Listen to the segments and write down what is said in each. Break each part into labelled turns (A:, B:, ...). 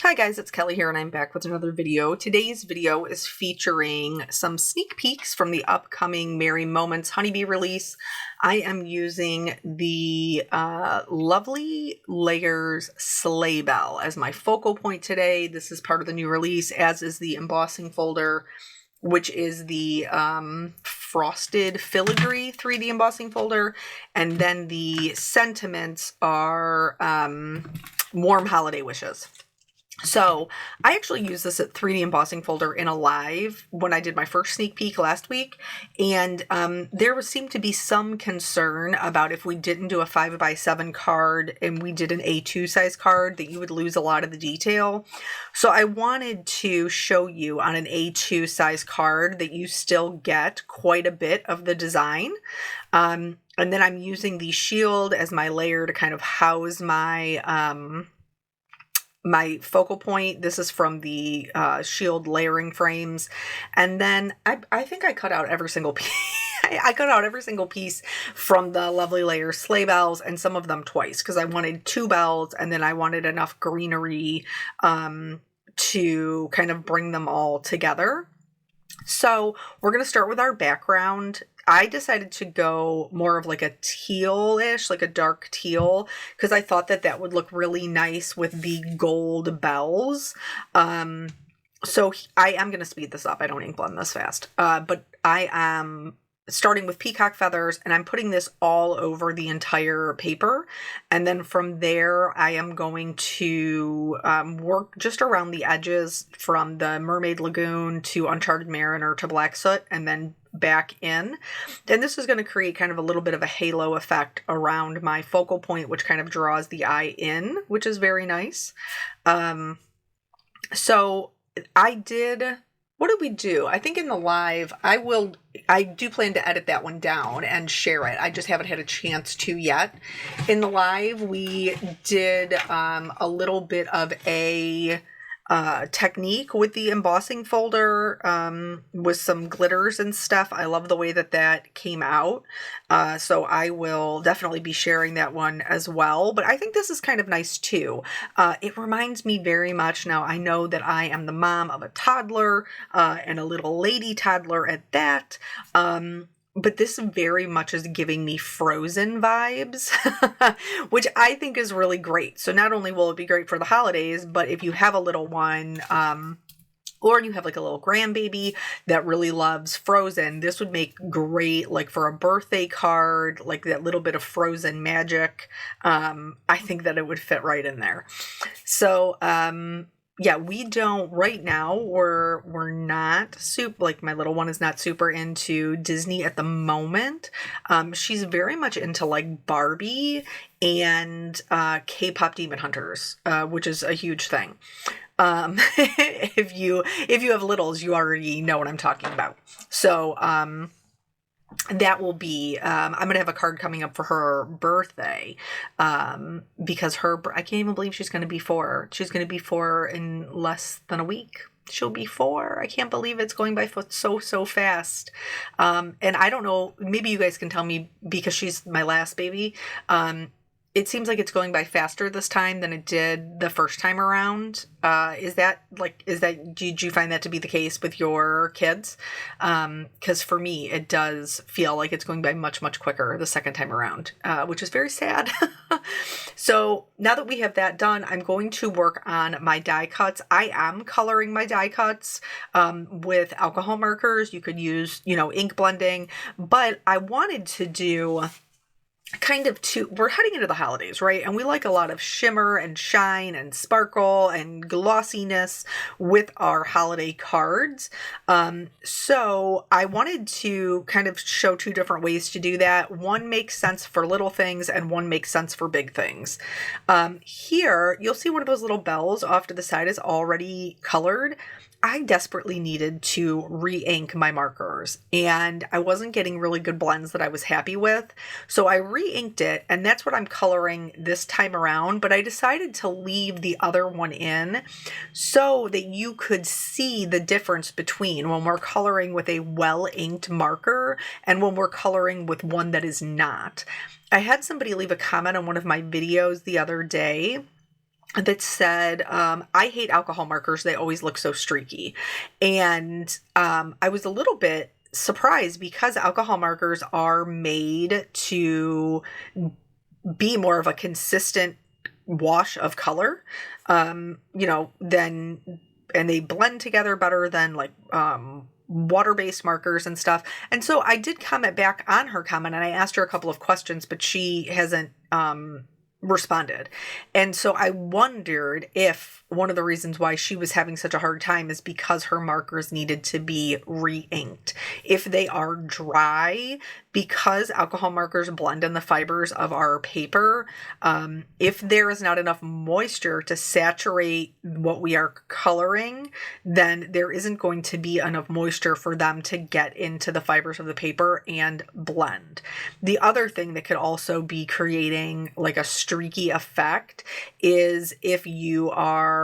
A: Hi guys, it's Kelly here and I'm back with another video. Today's video is featuring some sneak peeks from the upcoming Merry Moments Honeybee release. I am using the Lovely Layers Sleigh Bell as my focal point today. This is part of the new release, as is the embossing folder, which is the frosted filigree 3D embossing folder. And then the sentiments are warm holiday wishes. So I actually used this at 3D embossing folder in a live when I did my first sneak peek last week. And there seemed to be some concern about if we didn't do a 5x7 card and we did an A2 size card that you would lose a lot of the detail. So I wanted to show you on an A2 size card that you still get quite a bit of the design. And then I'm using the shield as my layer to kind of house my focal point. This is from the shield layering frames. And then I think I cut out every single piece. I cut out every single piece from the Lovely Layers sleigh bells, and some of them twice, because I wanted 2 bells and then I wanted enough greenery to kind of bring them all together. So we're going to start with our background. I decided to go more of like a teal-ish, like a dark teal, because I thought that that would look really nice with the gold bells. So I am going to speed this up. I don't ink blend this fast. But I am starting with peacock feathers, and I'm putting this all over the entire paper. And then from there, I am going to work just around the edges from the Mermaid Lagoon to Uncharted Mariner to Black Soot, and then back in. Then this is going to create kind of a little bit of a halo effect around my focal point, which kind of draws the eye in, which is very nice. So I did... What did we do? I think in the live, I do plan to edit that one down and share it. I just haven't had a chance to yet. In the live, we did a little bit of a technique with the embossing folder with some glitters and stuff. I love the way that that came out. So I will definitely be sharing that one as well. But I think this is kind of nice too. It reminds me very much, now I know that I am the mom of a toddler and a little lady toddler at that. But this very much is giving me Frozen vibes, which I think is really great. So not only will it be great for the holidays, but if you have a little one, or you have like a little grandbaby that really loves Frozen, this would make great, like for a birthday card, like that little bit of Frozen magic. I think that it would fit right in there. So, yeah, we don't right now. We're not super, like my little one is not super into Disney at the moment. She's very much into like Barbie and K-pop Demon Hunters, which is a huge thing. If you have littles, you already know what I'm talking about. So that will be, I'm going to have a card coming up for her birthday, because I can't even believe she's going to be 4. She's going to be 4 in less than a week. She'll be 4. I can't believe it's going by so fast. And I don't know, maybe you guys can tell me, because she's my last baby. It seems like it's going by faster this time than it did the first time around. Did you find that to be the case with your kids? Because for me, it does feel like it's going by much quicker the second time around, which is very sad. So now that we have that done, I'm going to work on my die cuts. I am coloring my die cuts with alcohol markers. You could use, ink blending, but I wanted to do we're heading into the holidays, right? And we like a lot of shimmer and shine and sparkle and glossiness with our holiday cards. So I wanted to kind of show 2 different ways to do that. One makes sense for little things and one makes sense for big things. Here, you'll see one of those little bells off to the side is already colored. I desperately needed to re-ink my markers, and I wasn't getting really good blends that I was happy with. So I re-inked it, and that's what I'm coloring this time around, but I decided to leave the other one in so that you could see the difference between when we're coloring with a well-inked marker and when we're coloring with one that is not. I had somebody leave a comment on one of my videos the other day that said, I hate alcohol markers. They always look so streaky. And I was a little bit surprised because alcohol markers are made to be more of a consistent wash of color, than, and they blend together better than like water-based markers and stuff. And so I did comment back on her comment, and I asked her a couple of questions, but she hasn't responded. And so I wondered if one of the reasons why she was having such a hard time is because her markers needed to be re-inked. If they are dry, because alcohol markers blend in the fibers of our paper, if there is not enough moisture to saturate what we are coloring, then there isn't going to be enough moisture for them to get into the fibers of the paper and blend. The other thing that could also be creating like a streaky effect is if you are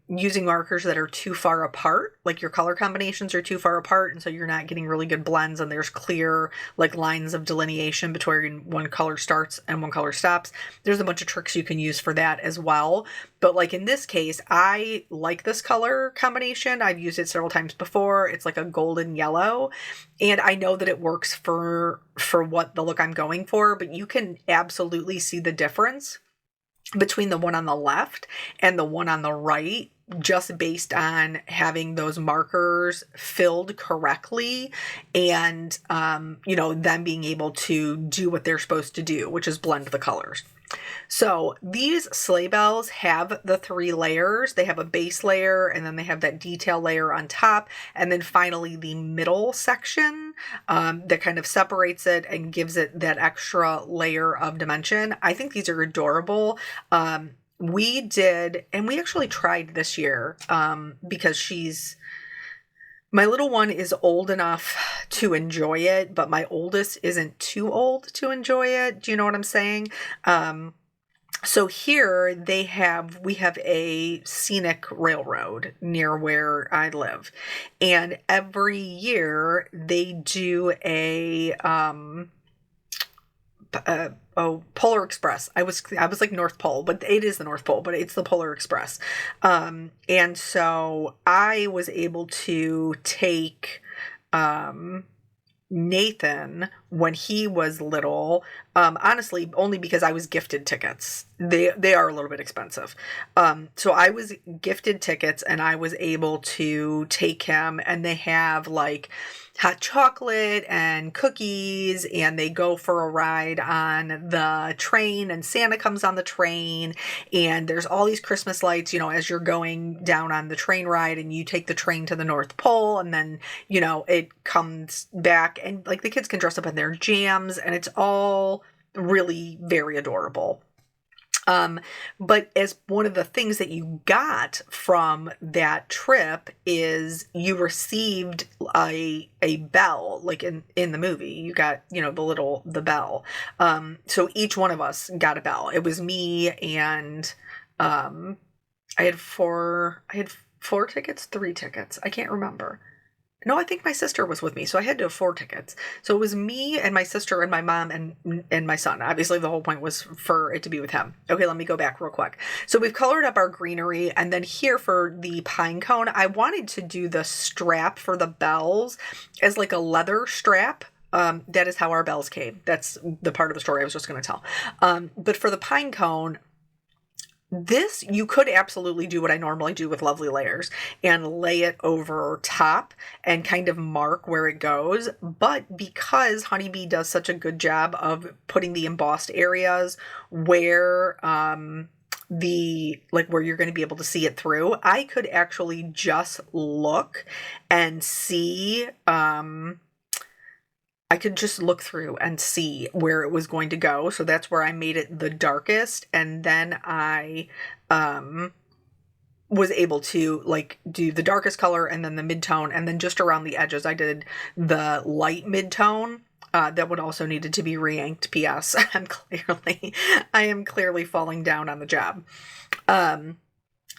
A: using markers that are too far apart, like your color combinations are too far apart, and so you're not getting really good blends, and there's clear like lines of delineation between one color starts and one color stops. There's a bunch of tricks you can use for that as well. But like in this case, I like this color combination. I've used it several times before. It's like a golden yellow, and I know that it works for what the look I'm going for, but you can absolutely see the difference between the one on the left and the one on the right, just based on having those markers filled correctly and, them being able to do what they're supposed to do, which is blend the colors. So these sleigh bells have the 3 layers. They have a base layer, and then they have that detail layer on top, and then finally the middle section that kind of separates it and gives it that extra layer of dimension. I think these are adorable. We did, and we actually tried this year because my little one is old enough to enjoy it, but my oldest isn't too old to enjoy it. Do you know what I'm saying? So here we have a scenic railroad near where I live. And every year they do a Polar Express. I was like North Pole, but it is the North Pole, but it's the Polar Express. And so I was able to take Nathan when he was little, honestly, only because I was gifted tickets. They are a little bit expensive. So I was gifted tickets, and I was able to take him, and they have like hot chocolate and cookies, and they go for a ride on the train, and Santa comes on the train, and there's all these Christmas lights, as you're going down on the train ride, and you take the train to the North Pole, and then, it comes back, and like the kids can dress up in their jams, and it's all really very adorable. But as one of the things that you got from that trip is you received a bell, like in the movie, you got, the bell. So each one of us got a bell. It was me, and, I had 4 tickets, 3 tickets. I can't remember. No, I think my sister was with me, so I had to have 4 tickets. So it was me and my sister and my mom and my son. Obviously, the whole point was for it to be with him. Okay, let me go back real quick. So we've colored up our greenery, and then here for the pine cone, I wanted to do the strap for the bells as like a leather strap. That is how our bells came. That's the part of the story I was just going to tell. But for the pine cone, this, you could absolutely do what I normally do with Lovely Layers and lay it over top and kind of mark where it goes. But because Honeybee does such a good job of putting the embossed areas where where you're going to be able to see it through, I could actually just look and see I could just look through and see where it was going to go. So that's where I made it the darkest. And then I was able to like do the darkest color and then the mid-tone. And then just around the edges, I did the light mid-tone. That would also needed to be re-inked. P.S. I am clearly falling down on the job.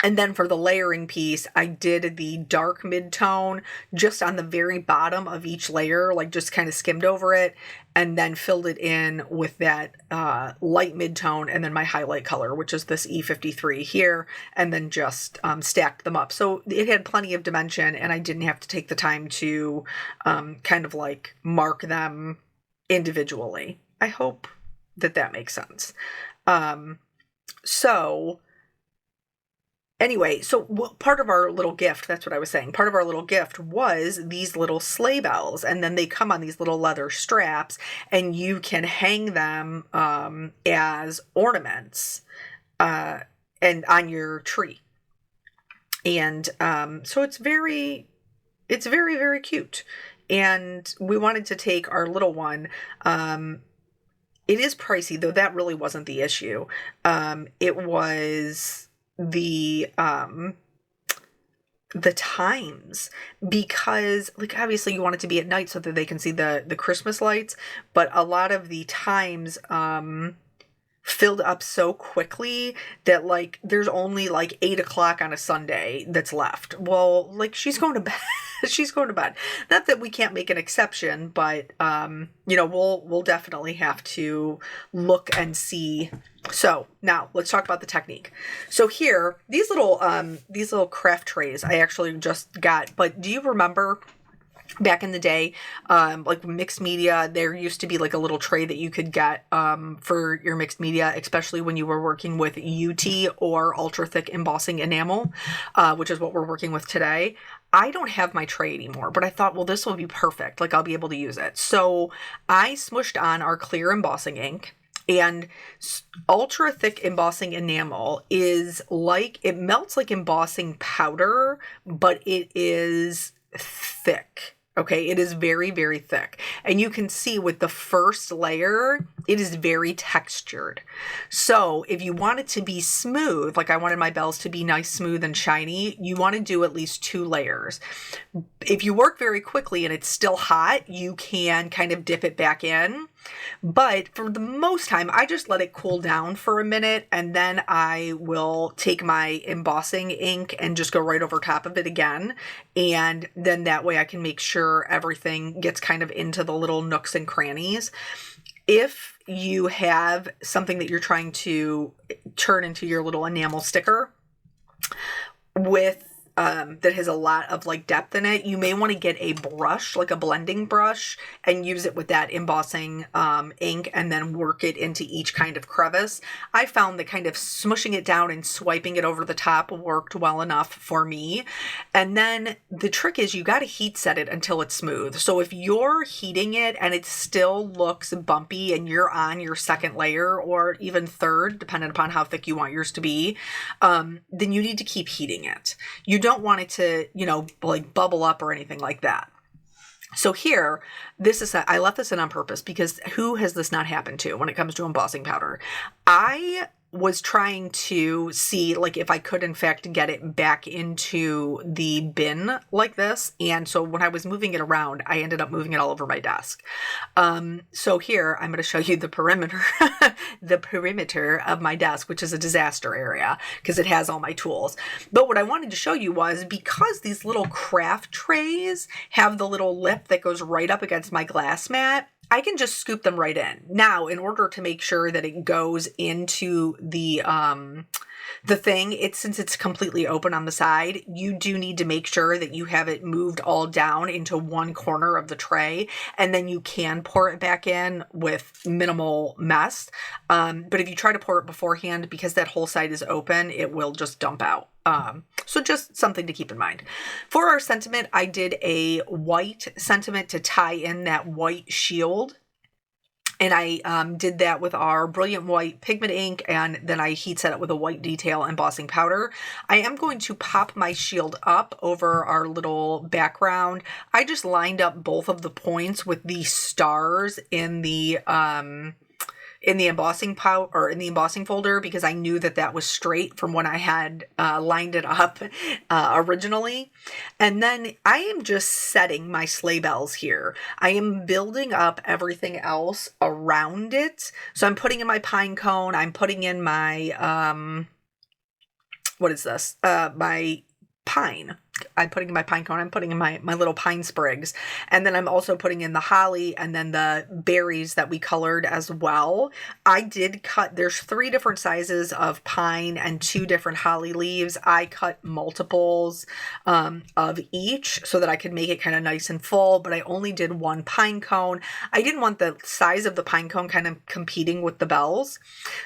A: And then for the layering piece, I did the dark mid-tone just on the very bottom of each layer, like just kind of skimmed over it, and then filled it in with that light mid-tone and then my highlight color, which is this E53 here, and then just stacked them up. So it had plenty of dimension, and I didn't have to take the time to kind of like mark them individually. I hope that makes sense. So anyway, so part of our little gift, that's what I was saying, part of our little gift was these little sleigh bells, and then they come on these little leather straps, and you can hang them as ornaments and on your tree. And so it's very, very cute. And we wanted to take our little one. It is pricey, though that really wasn't the issue. It was the times, because like obviously you want it to be at night so that they can see the Christmas lights, but a lot of the times filled up so quickly that like there's only like 8 o'clock on a Sunday that's left. Well, like she's going to bed. She's going to bed. Not that we can't make an exception, but we'll definitely have to look and see. So now let's talk about the technique. So here, these little craft trays I actually just got, but do you remember back in the day, like mixed media, there used to be like a little tray that you could get for your mixed media, especially when you were working with UT or ultra thick embossing enamel, which is what we're working with today. I don't have my tray anymore, but I thought, well, this will be perfect. Like I'll be able to use it. So I smushed on our clear embossing ink. And ultra thick embossing enamel is like, it melts like embossing powder, but it is thick. Okay, it is very, very thick. And you can see with the first layer, it is very textured. So if you want it to be smooth, like I wanted my bells to be nice, smooth, and shiny, you want to do at least 2 layers. If you work very quickly and it's still hot, you can kind of dip it back in. But for the most time, I just let it cool down for a minute, and then I will take my embossing ink and just go right over top of it again. And then that way I can make sure everything gets kind of into the little nooks and crannies. If you have something that you're trying to turn into your little enamel sticker with that has a lot of like depth in it, you may want to get a brush, like a blending brush, and use it with that embossing ink and then work it into each kind of crevice. I found that kind of smushing it down and swiping it over the top worked well enough for me. And then the trick is you got to heat set it until it's smooth. So if you're heating it and it still looks bumpy and you're on your second layer or even third, depending upon how thick you want yours to be, then you need to keep heating it. You don't want it to, like bubble up or anything like that. So here, I left this in on purpose because who has this not happened to when it comes to embossing powder? I was trying to see like if I could in fact get it back into the bin like this. And so when I was moving it around, I ended up moving it all over my desk. So here I'm going to show you the perimeter, the perimeter of my desk, which is a disaster area because it has all my tools. But what I wanted to show you was because these little craft trays have the little lip that goes right up against my glass mat, I can just scoop them right in. Now, in order to make sure that it goes into the thing, since it's completely open on the side, you do need to make sure that you have it moved all down into one corner of the tray, and then you can pour it back in with minimal mess. But if you try to pour it beforehand, because that whole side is open, it will just dump out. So just something to keep in mind. For our sentiment, I did a white sentiment to tie in that white shield. And I did that with our Brilliant White pigment ink, and then I heat set it with a white detail embossing powder. I am going to pop my shield up over our little background. I just lined up both of the points with the stars in the embossing in the embossing folder, because I knew that was straight from when I had lined it up originally. And then I am just setting my sleigh bells here. I am building up everything else around it. So I'm putting in my pine cone. I'm putting in my what is this? My pine. I'm putting in my pine cone. I'm putting in my little pine sprigs. And then I'm also putting in the holly and then the berries that we colored as well. I did cut, there's 3 different sizes of pine and 2 different holly leaves. I cut multiples of each so that I could make it kind of nice and full, but I only did 1 pine cone. I didn't want the size of the pine cone kind of competing with the bells.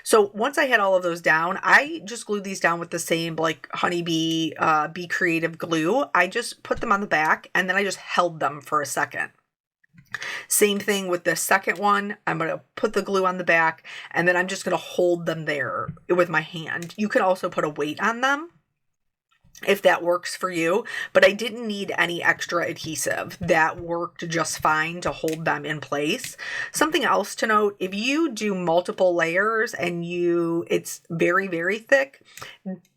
A: So once I had all of those down, I just glued these down with the same like honeybee, Be Creative glue. I just put them on the back and then I just held them for a second. Same thing with the second one. I'm going to put the glue on the back and then I'm just going to hold them there with my hand. You can also put a weight on them if that works for you, but I didn't need any extra adhesive. That worked just fine to hold them in place. Something else to note, if you do multiple layers and it's very, very thick,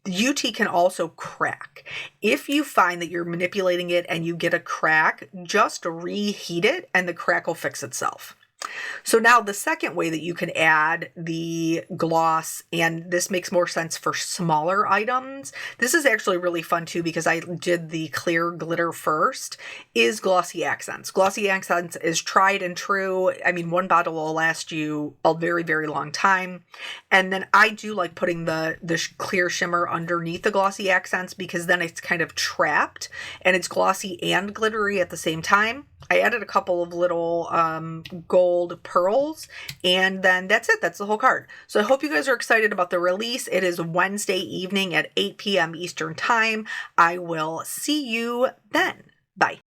A: UT can also crack. If you find that you're manipulating it and you get a crack, just reheat it and the crack will fix itself. So now the second way that you can add the gloss, and this makes more sense for smaller items, this is actually really fun too because I did the clear glitter first, is glossy accents. Glossy accents is tried and true. I mean, 1 bottle will last you a very, very long time. And then I do like putting the clear shimmer underneath the glossy accents because then it's kind of trapped and it's glossy and glittery at the same time. I added a couple of little gold pearls, and then that's it. That's the whole card. So I hope you guys are excited about the release. It is Wednesday evening at 8 p.m. Eastern Time. I will see you then. Bye.